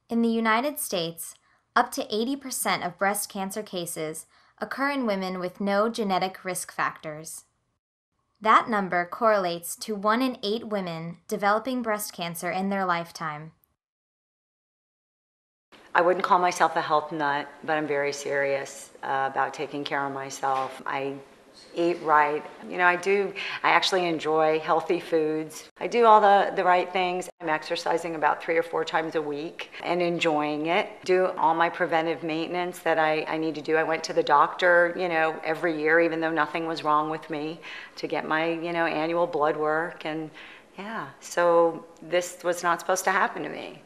In the United States, up to 80% of breast cancer cases occur in women with no genetic risk factors. That number correlates to 1 in 8 women developing breast cancer in their lifetime. I wouldn't call myself a health nut, but I'm very serious about taking care of myself. I eat right. I actually enjoy healthy foods. I do all the right things. I'm exercising about 3 or 4 times a week and enjoying it. Do all my preventive maintenance that I need to do. I went to the doctor, every year, even though nothing was wrong with me, to get my, annual blood work. And yeah, so this was not supposed to happen to me.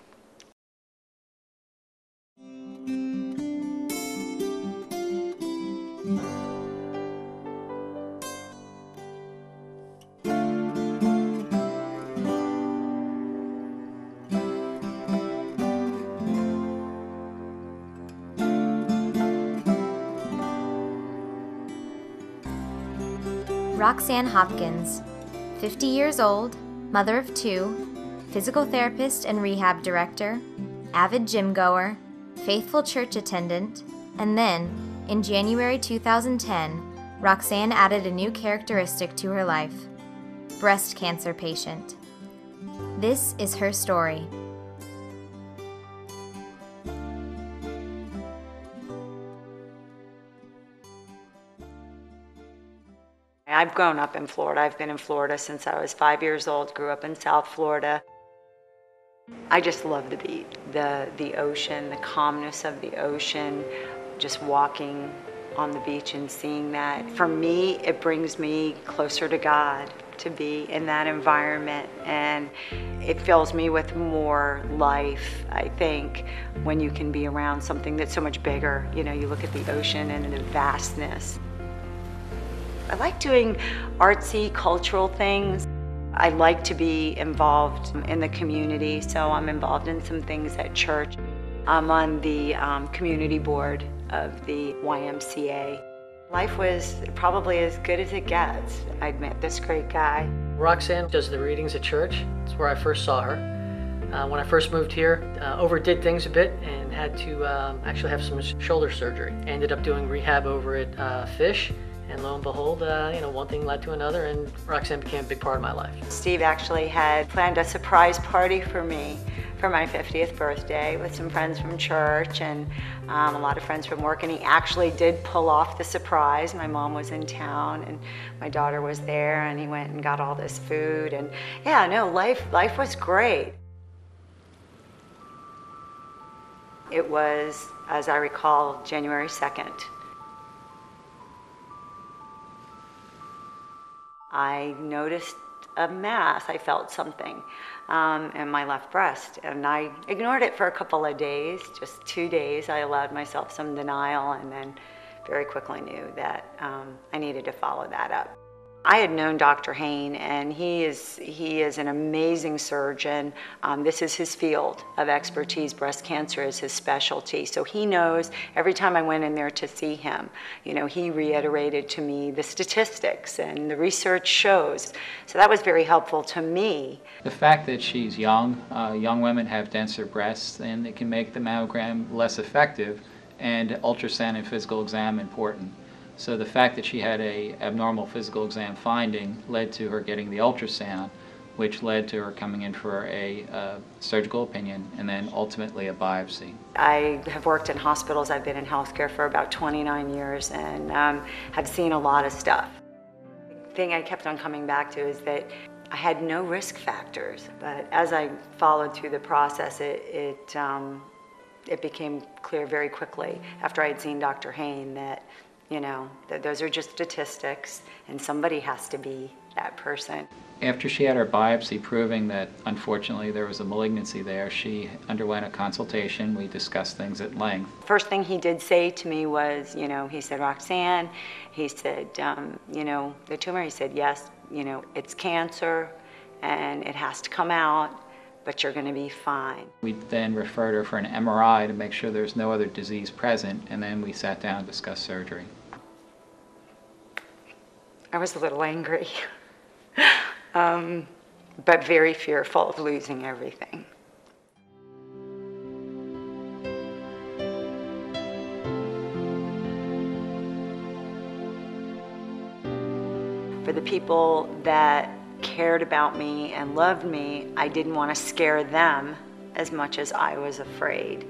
Roxanne Hopkins, 50 years old, mother of 2, physical therapist and rehab director, avid gym goer, faithful church attendant, and then, in January 2010, Roxanne added a new characteristic to her life: breast cancer patient. This is her story. I've grown up in Florida. I've been in Florida since I was 5 years old, grew up in South Florida. I just love the beach, the ocean, the calmness of the ocean, just walking on the beach and seeing that. For me, it brings me closer to God to be in that environment, and it fills me with more life, I think, when you can be around something that's so much bigger. You look at the ocean and the vastness. I like doing artsy, cultural things. I like to be involved in the community, so I'm involved in some things at church. I'm on the community board of the YMCA. Life was probably as good as it gets. I'd met this great guy. Roxanne does the readings at church. It's where I first saw her. When I first moved here, overdid things a bit and had to actually have some shoulder surgery. Ended up doing rehab over at Fish. And lo and behold, one thing led to another, and Roxanne became a big part of my life. Steve actually had planned a surprise party for me for my 50th birthday with some friends from church and a lot of friends from work, and he actually did pull off the surprise. My mom was in town and my daughter was there, and he went and got all this food, and yeah, no, life was great. It was, as I recall, January 2nd. I noticed a mass. I felt something in my left breast, and I ignored it for a couple of days, just 2 days. I allowed myself some denial, and then very quickly knew that I needed to follow that up. I had known Dr. Hain, and he is an amazing surgeon. This is his field of expertise. Breast cancer is his specialty. So he knows. Every time I went in there to see him, he reiterated to me the statistics and the research shows. So that was very helpful to me. The fact that she's young women have denser breasts, and it can make the mammogram less effective, and ultrasound and physical exam important. So the fact that she had a abnormal physical exam finding led to her getting the ultrasound, which led to her coming in for a surgical opinion and then ultimately a biopsy. I have worked in hospitals. I've been in healthcare for about 29 years and have seen a lot of stuff. The thing I kept on coming back to is that I had no risk factors, but as I followed through the process, it became clear very quickly after I had seen Dr. Hain that that those are just statistics, and somebody has to be that person. After she had her biopsy proving that unfortunately there was a malignancy there, she underwent a consultation. We discussed things at length. First thing he did say to me was, he said, Roxanne, he said, the tumor, he said, yes, it's cancer and it has to come out, but you're going to be fine. We then referred her for an MRI to make sure there's no other disease present, and then we sat down and discussed surgery. I was a little angry, but very fearful of losing everything. people that cared about me and loved me, I didn't want to scare them as much as I was afraid.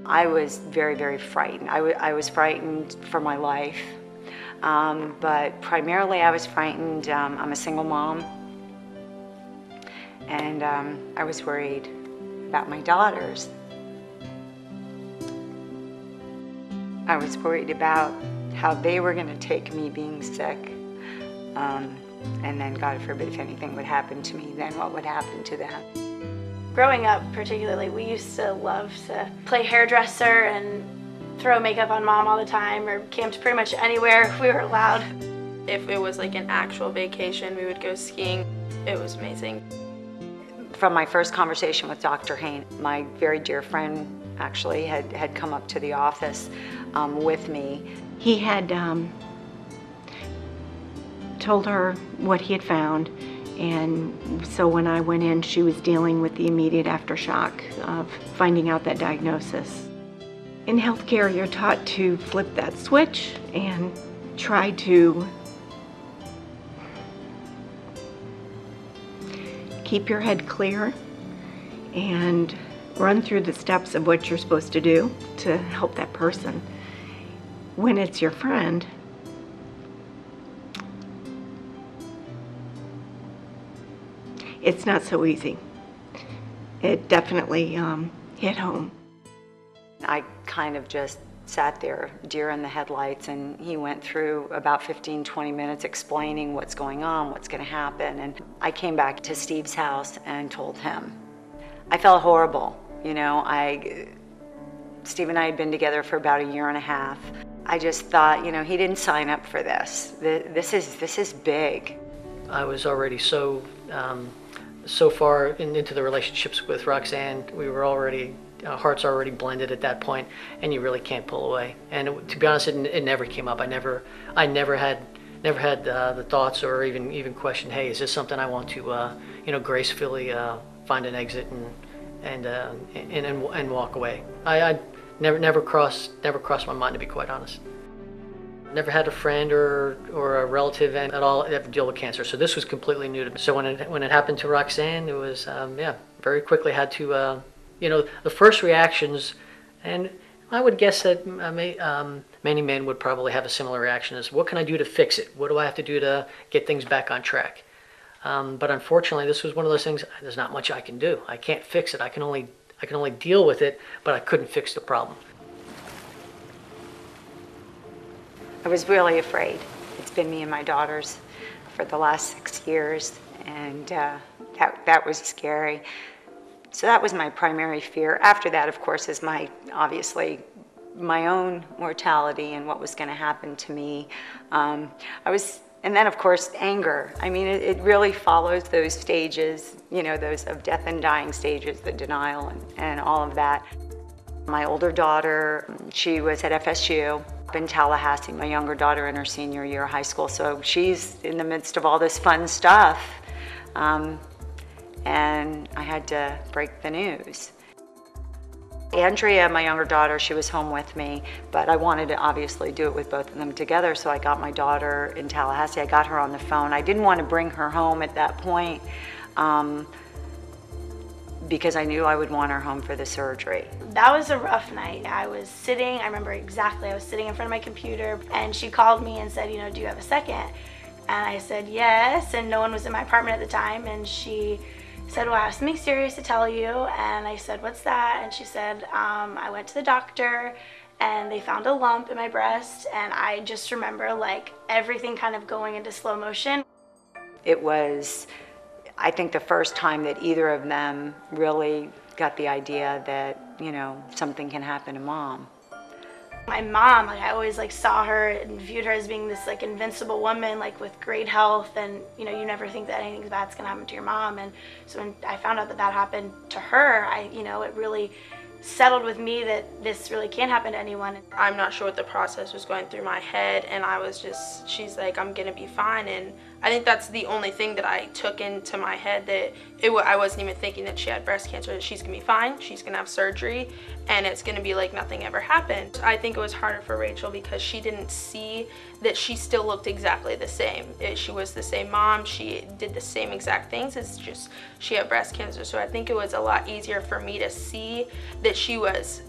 I was very, very frightened. I was frightened for my life, but primarily I was frightened. I'm a single mom, and I was worried about my daughters. I was worried about how they were going to take me being sick. And then, God forbid, if anything would happen to me, then what would happen to them? Growing up, particularly, we used to love to play hairdresser and throw makeup on Mom all the time, or camped pretty much anywhere we were allowed. If it was like an actual vacation, we would go skiing. It was amazing. From my first conversation with Dr. Hain, my very dear friend actually had come up to the office with me. He had told her what he had found, and so when I went in, she was dealing with the immediate aftershock of finding out that diagnosis. In healthcare, you're taught to flip that switch and try to keep your head clear and run through the steps of what you're supposed to do to help that person. When it's your friend, it's not so easy. It definitely hit home. I kind of just sat there, deer in the headlights, and he went through about 15-20 minutes explaining what's going on, what's going to happen. And I came back to Steve's house and told him. I felt horrible. You know, Steve and I had been together for about 1.5 years. I just thought, you know, he didn't sign up for this. This is big. I was already so far into the relationships with Roxanne. We were already, hearts already blended at that point, and you really can't pull away. And to be honest, it never came up. I never had the thoughts or even questioned, hey, is this something I want to, gracefully find an exit and walk away. I never crossed my mind, to be quite honest. Never had a friend or a relative at all ever deal with cancer, so this was completely new to me. So when it happened to Roxanne, it was very quickly had to the first reactions, and I would guess that many men would probably have a similar reaction, is what can I do to fix it? What do I have to do to get things back on track? But unfortunately, this was one of those things. There's not much I can do. I can't fix it. I can only deal with it, but I couldn't fix the problem. I was really afraid. It's been me and my daughters for the last 6 years, and that was scary. So that was my primary fear. After that, of course, is obviously my own mortality and what was going to happen to me. And then, of course, anger. I mean, it really follows those stages, those of death and dying stages, the denial and all of that. My older daughter, she was at FSU in Tallahassee, my younger daughter in her senior year of high school, so she's in the midst of all this fun stuff. And I had to break the news. Andrea, my younger daughter, she was home with me, but I wanted to obviously do it with both of them together, so I got my daughter in Tallahassee. I got her on the phone. I didn't want to bring her home at that point because I knew I would want her home for the surgery. That was a rough night. I remember exactly, I was sitting in front of my computer, and she called me and said, do you have a second? And I said, yes, and no one was in my apartment at the time, and she said, well, I have something serious to tell you. And I said, what's that? And she said, I went to the doctor and they found a lump in my breast. And I just remember like everything kind of going into slow motion. It was, I think, the first time that either of them really got the idea that, something can happen to Mom. My mom, I always saw her and viewed her as being this invincible woman, with great health, and you never think that anything bad's gonna happen to your mom. And so when I found out that happened to her, it really settled with me that this really can happen to anyone. I'm not sure what the process was going through my head, and she's like, I'm gonna be fine, and I think that's the only thing that I took into my head, that I wasn't even thinking that she had breast cancer, that she's gonna be fine, she's gonna have surgery, and it's gonna be like nothing ever happened. I think it was harder for Rachel because she didn't see that she still looked exactly the same. She was the same mom, she did the same exact things, it's just she had breast cancer. So I think it was a lot easier for me to see that she was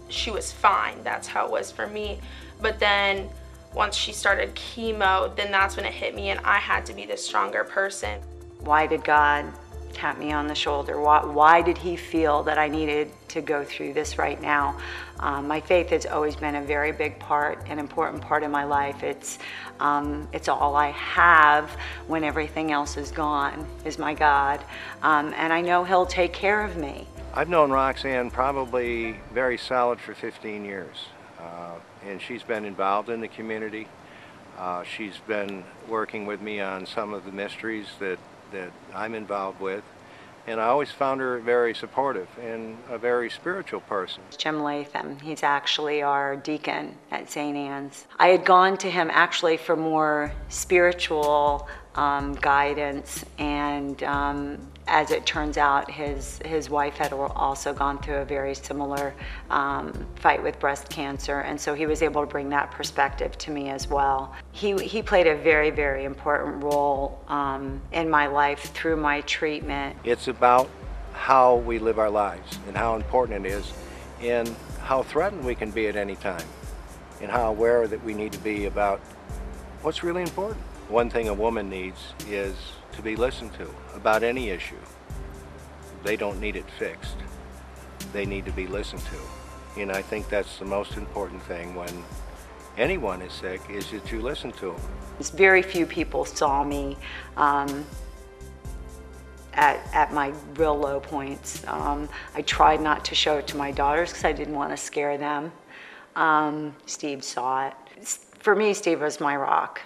fine. That's how it was for me. But then once she started chemo, then that's when it hit me, and I had to be the stronger person. Why did God tap me on the shoulder? Why did he feel that I needed to go through this right now? My faith has always been a very big part, an important part of my life. It's all I have when everything else is gone, is my God. And I know he'll take care of me. I've known Roxanne probably very solid for 15 years. And she's been involved in the community. She's been working with me on some of the mysteries that I'm involved with. And I always found her very supportive and a very spiritual person. Jim Latham, he's actually our deacon at St. Anne's. I had gone to him actually for more spiritual guidance, and as it turns out, his wife had also gone through a very similar fight with breast cancer, and so he was able to bring that perspective to me as well. He played a very, very important role in my life through my treatment. It's about how we live our lives and how important it is, and how threatened we can be at any time, and how aware that we need to be about what's really important. One thing a woman needs is to be listened to about any issue. They don't need it fixed. They need to be listened to. And I think that's the most important thing when anyone is sick, is that you listen to them. Very few people saw me at my real low points. I tried not to show it to my daughters because I didn't want to scare them. Steve saw it. For me, Steve was my rock.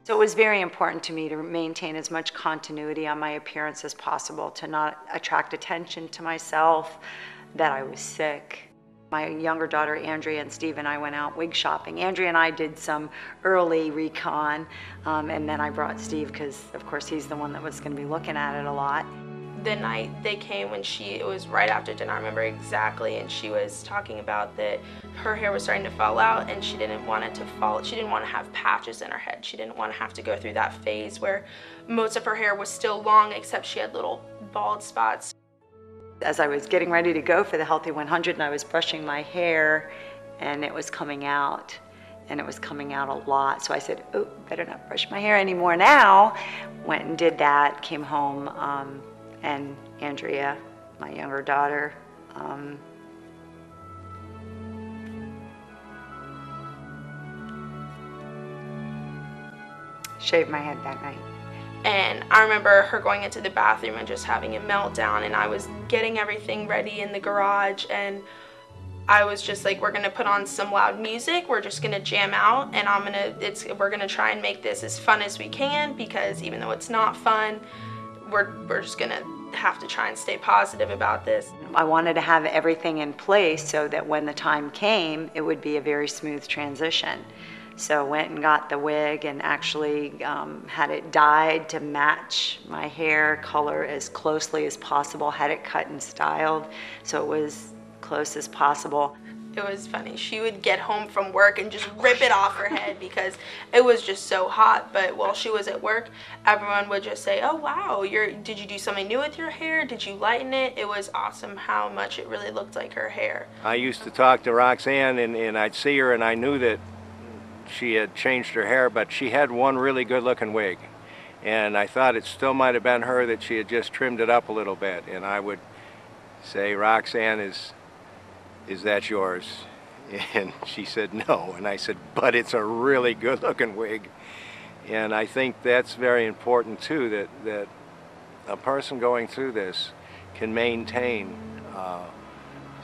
So it was very important to me to maintain as much continuity on my appearance as possible, to not attract attention to myself, that I was sick. My younger daughter, Andrea, and Steve and I went out wig shopping. Andrea and I did some early recon, and then I brought Steve because, of course, he's the one that was going to be looking at it a lot. The night they came, when it was right after dinner, I remember exactly, and she was talking about that her hair was starting to fall out and she didn't want it to fall. She didn't want to have patches in her head. She didn't want to have to go through that phase where most of her hair was still long except she had little bald spots. As I was getting ready to go for the Healthy 100 and I was brushing my hair and it was coming out, and it was coming out a lot. So I said, oh, better not brush my hair anymore now. Went and did that, came home, and Andrea, my younger daughter, shaved my head that night. And I remember her going into the bathroom and just having a meltdown, and I was getting everything ready in the garage, and I was just like, we're gonna put on some loud music, we're just gonna jam out, and we're gonna try and make this as fun as we can, because even though it's not fun, we're just gonna have to try and stay positive about this. I wanted to have everything in place so that when the time came, it would be a very smooth transition. So went and got the wig and actually had it dyed to match my hair color as closely as possible, had it cut and styled so it was close as possible. It was funny. She would get home from work and just rip it off her head because it was just so hot. But while she was at work, everyone would just say, oh wow, did you do something new with your hair? Did you lighten it? It was awesome how much it really looked like her hair. I used to talk to Roxanne and I'd see her and I knew that she had changed her hair, but she had one really good looking wig. And I thought it still might have been her, that she had just trimmed it up a little bit. And I would say, Roxanne, is that yours? And she said no, and I said, but it's a really good looking wig. And I think that's very important too, that a person going through this can maintain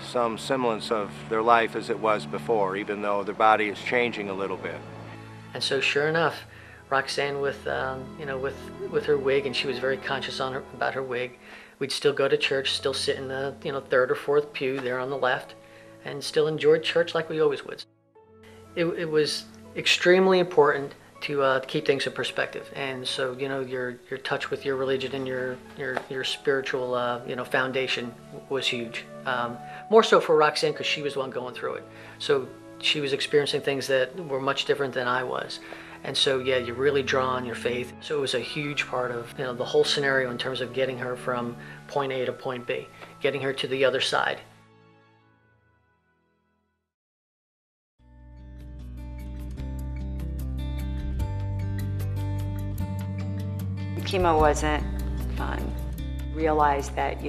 some semblance of their life as it was before, even though their body is changing a little bit. And so sure enough, Roxanne with her wig, and she was very conscious about her wig, we'd still go to church, still sit in the third or fourth pew there on the left, and still enjoyed church like we always would. It was extremely important to keep things in perspective, and so your touch with your religion and your spiritual foundation was huge. More so for Roxanne because she was the one going through it, so she was experiencing things that were much different than I was, and so yeah, you really draw on your faith. So it was a huge part of the whole scenario in terms of getting her from point A to point B, getting her to the other side. Chemo wasn't fun. Realized that,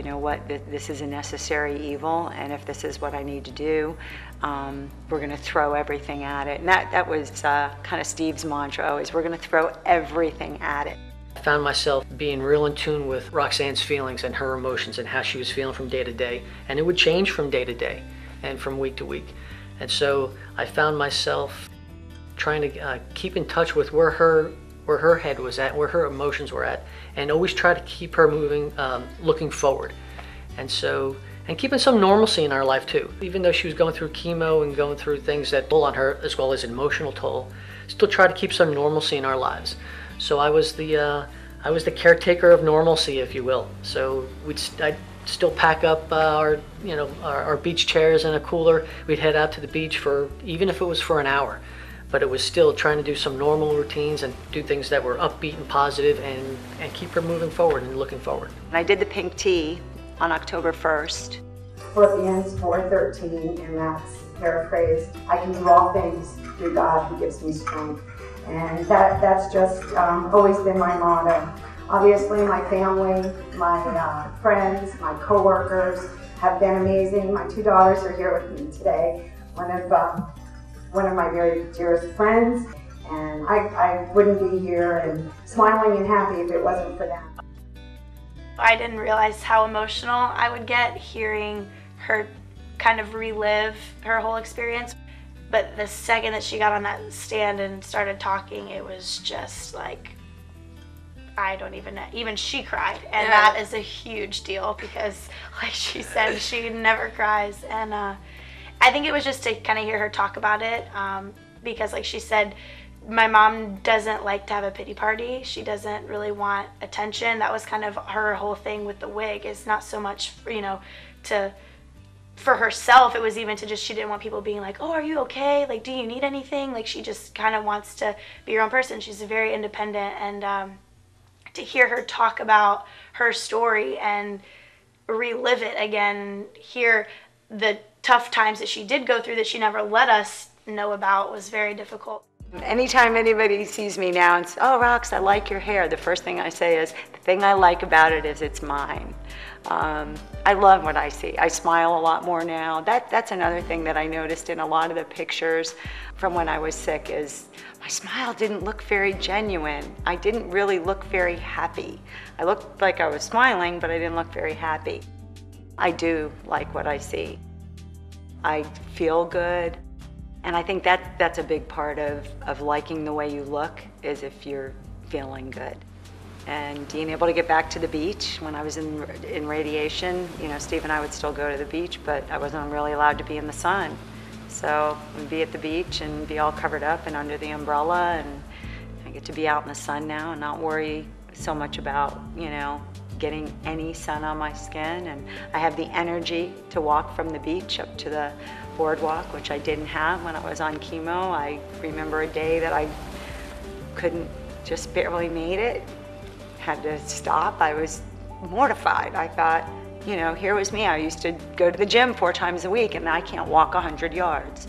this is a necessary evil, and if this is what I need to do, we're going to throw everything at it. And that was kind of Steve's mantra always, we're going to throw everything at it. I found myself being real in tune with Roxanne's feelings and her emotions and how she was feeling from day to day, and it would change from day to day and from week to week. And so I found myself trying to keep in touch with where her head was at, where her emotions were at, and always try to keep her moving, looking forward. And keeping some normalcy in our life too. Even though she was going through chemo and going through things that toll on her, as well as emotional toll, still try to keep some normalcy in our lives. So I was the caretaker of normalcy, if you will. So I'd still pack up our beach chairs and a cooler. We'd head out to the beach even if it was for an hour. But it was still trying to do some normal routines and do things that were upbeat and positive and keep her moving forward and looking forward. I did the pink tea on October 1st. Philippians 4:13, and that's paraphrased, I can do all things through God who gives me strength. And that's just always been my motto. Obviously my family, my friends, my coworkers have been amazing. My 2 daughters are here with me today. One of my very dearest friends, and I wouldn't be here and smiling and happy if it wasn't for them. I didn't realize how emotional I would get hearing her kind of relive her whole experience. But the second that she got on that stand and started talking, it was just like, I don't even know. Even she cried, and that is a huge deal because, like she said, she never cries. And I think it was just to kind of hear her talk about it because, like she said, my mom doesn't like to have a pity party. She doesn't really want attention. That was kind of her whole thing with the wig, is not so much, for herself. It was even to just, she didn't want people being like, oh, are you okay? Like, do you need anything? Like, she just kind of wants to be her own person. She's very independent, and to hear her talk about her story and relive it again, hear the tough times that she did go through that she never let us know about, was very difficult. Anytime anybody sees me now and says, oh, Rox, I like your hair, the first thing I say is, the thing I like about it is it's mine. I love what I see. I smile a lot more now. That's another thing that I noticed in a lot of the pictures from when I was sick, is my smile didn't look very genuine. I didn't really look very happy. I looked like I was smiling, but I didn't look very happy. I do like what I see. I feel good. And I think that's a big part of liking the way you look, is if you're feeling good. And being able to get back to the beach. When I was in radiation, Steve and I would still go to the beach, but I wasn't really allowed to be in the sun. So we'd be at the beach and be all covered up and under the umbrella, and I get to be out in the sun now and not worry so much about, getting any sun on my skin. And I have the energy to walk from the beach up to the boardwalk, which I didn't have when I was on chemo. I remember a day that I just barely made it, had to stop. I was mortified. I thought, here was me. I used to go to the gym 4 times a week, and I can't walk 100 yards.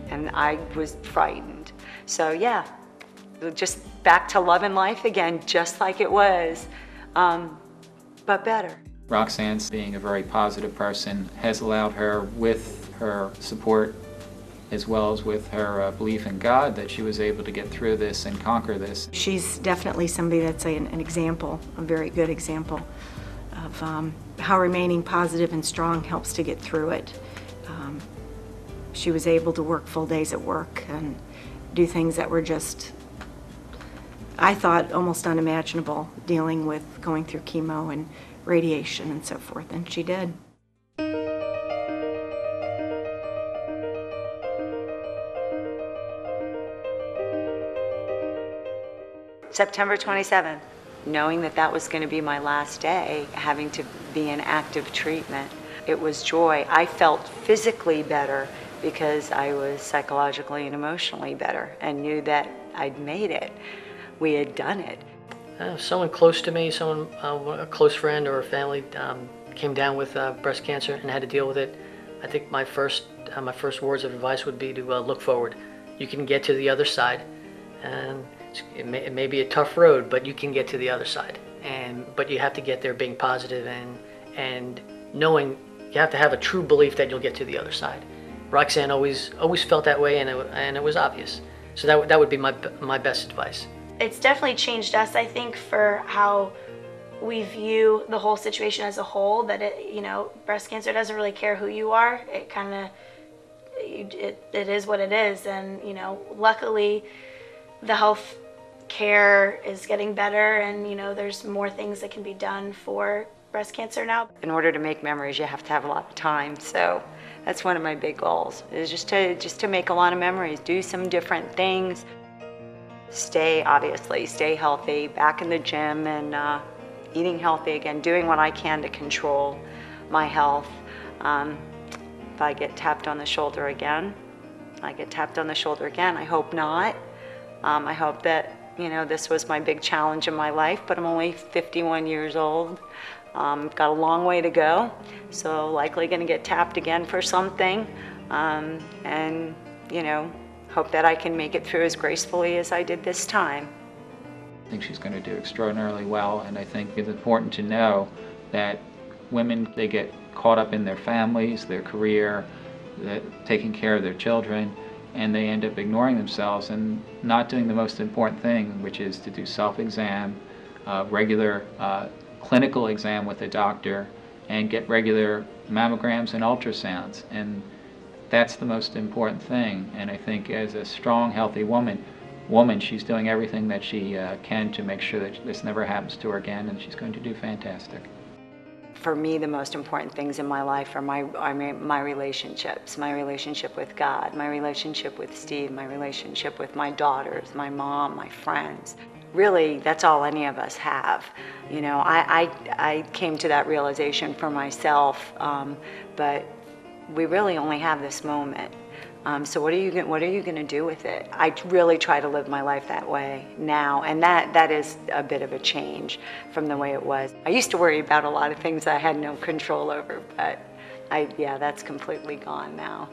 And I was frightened. So yeah, just back to loving life again, just like it was, but better. Roxanne's being a very positive person has allowed her, with her support as well as with her belief in God, that she was able to get through this and conquer this. She's definitely somebody that's an example, a very good example of how remaining positive and strong helps to get through it. She was able to work full days at work and do things that were just, I thought, almost unimaginable, dealing with going through chemo and radiation and so forth, and she did. September 27th, knowing that that was going to be my last day, having to be in active treatment, it was joy. I felt physically better because I was psychologically and emotionally better and knew that I'd made it. We had done it. Someone close to me, a close friend or a family came down with breast cancer and had to deal with it. I think my first words of advice would be to look forward. You can get to the other side, and it may be a tough road, but you can get to the other side. But you have to get there being positive and knowing you have to have a true belief that you'll get to the other side. Roxanne always felt that way, and it was obvious. So that would be my best advice. It's definitely changed us, I think, for how we view the whole situation as a whole, that breast cancer doesn't really care who you are. It kind of, it is what it is. And, luckily the health care is getting better, and, there's more things that can be done for breast cancer now. In order to make memories, you have to have a lot of time. So that's one of my big goals, is just to make a lot of memories, do some different things. Stay healthy, back in the gym and eating healthy again, doing what I can to control my health. If I get tapped on the shoulder again, I hope not. I hope that, this was my big challenge in my life, but I'm only 51 years old. Got a long way to go, so likely gonna get tapped again for something. And, hope that I can make it through as gracefully as I did this time. I think she's going to do extraordinarily well, and I think it's important to know that women, they get caught up in their families, their career, taking care of their children, and they end up ignoring themselves and not doing the most important thing, which is to do self-exam, regular clinical exam with a doctor, and get regular mammograms and ultrasounds. And that's the most important thing. And I think as a strong, healthy woman, she's doing everything that she can to make sure that this never happens to her again, and she's going to do fantastic. For me, the most important things in my life are my relationships, my relationship with God, my relationship with Steve, my relationship with my daughters, my mom, my friends. Really, that's all any of us have. I came to that realization for myself, but we really only have this moment. So what are you going to do with it? I really try to live my life that way now, and that is a bit of a change from the way it was. I used to worry about a lot of things I had no control over, but that's completely gone now.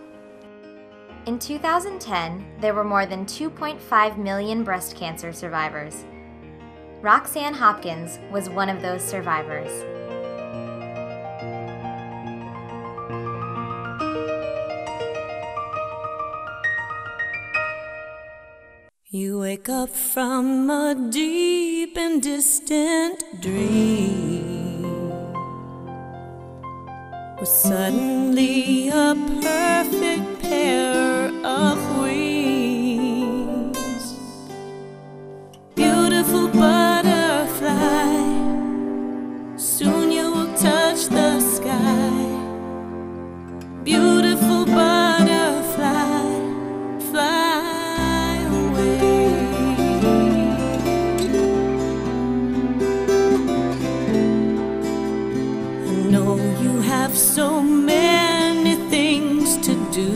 In 2010, there were more than 2.5 million breast cancer survivors. Roxanne Hopkins was one of those survivors. You wake up from a deep and distant dream, with suddenly a perfect pair of wings. Beautiful butterfly, soon you will touch the sky. Beautiful butterfly, fly. So many things to do,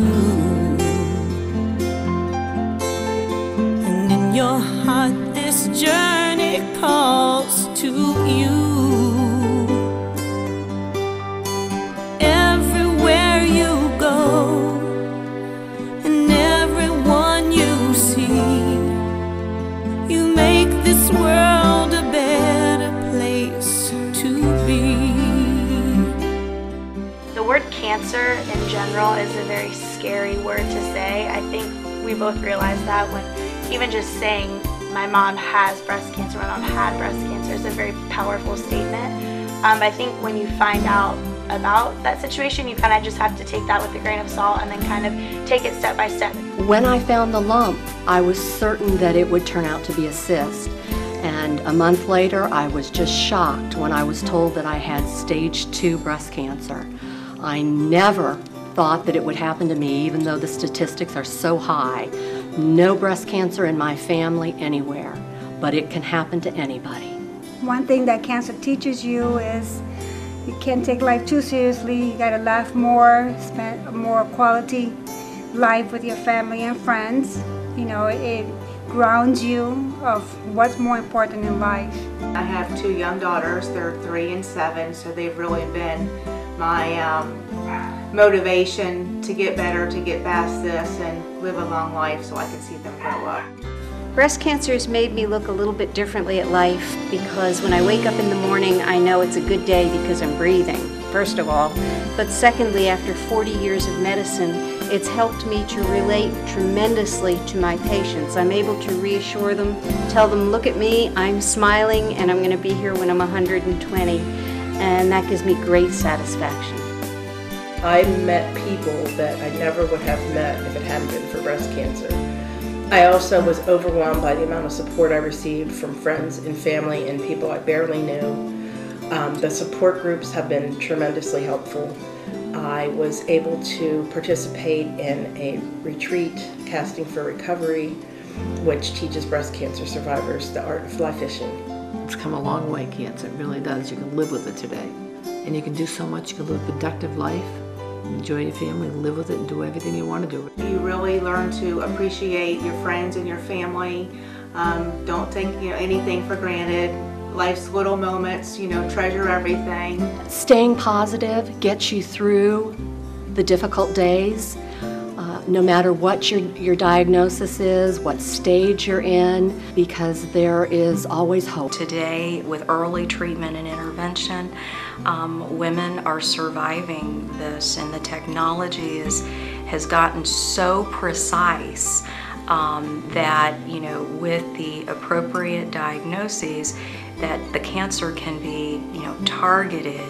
and in your heart this journey calls to you. Everywhere you go and everyone you see, you make this world a better place to be. The word cancer in general is a very scary word to say. I think we both realized that when even just saying my mom has breast cancer, my mom had breast cancer is a very powerful statement. I think when you find out about that situation, you kind of just have to take that with a grain of salt and then kind of take it step by step. When I found the lump, I was certain that it would turn out to be a cyst. And a month later, I was just shocked when I was told that I had stage 2 breast cancer. I never thought that it would happen to me, even though the statistics are so high. No breast cancer in my family anywhere, but it can happen to anybody. One thing that cancer teaches you is you can't take life too seriously. You gotta laugh more, spend more quality life with your family and friends. You know, it grounds you of what's more important in life. I have 2 young daughters. They're 3 and 7, so they've really been my motivation to get better, to get past this and live a long life so I can see them grow up. Breast cancer has made me look a little bit differently at life because when I wake up in the morning, I know it's a good day because I'm breathing, first of all. But secondly, after 40 years of medicine, it's helped me to relate tremendously to my patients. I'm able to reassure them, tell them, look at me, I'm smiling, and I'm going to be here when I'm 120. And that gives me great satisfaction. I met people that I never would have met if it hadn't been for breast cancer. I also was overwhelmed by the amount of support I received from friends and family and people I barely knew. The support groups have been tremendously helpful. I was able to participate in a retreat, Casting for Recovery, which teaches breast cancer survivors the art of fly fishing. It's come a long way, cancer, it really does. You can live with it today. And you can do so much. You can live a productive life, enjoy your family, live with it, and do everything you want to do. You really learn to appreciate your friends and your family. Don't take anything for granted. Life's little moments, treasure everything. Staying positive gets you through the difficult days. No matter what your diagnosis is, what stage you're in, because there is always hope. Today, with early treatment and intervention, women are surviving this, and the technology has gotten so precise that, with the appropriate diagnoses, that the cancer can be, targeted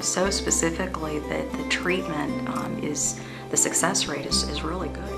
so specifically that the treatment the success rate is really good.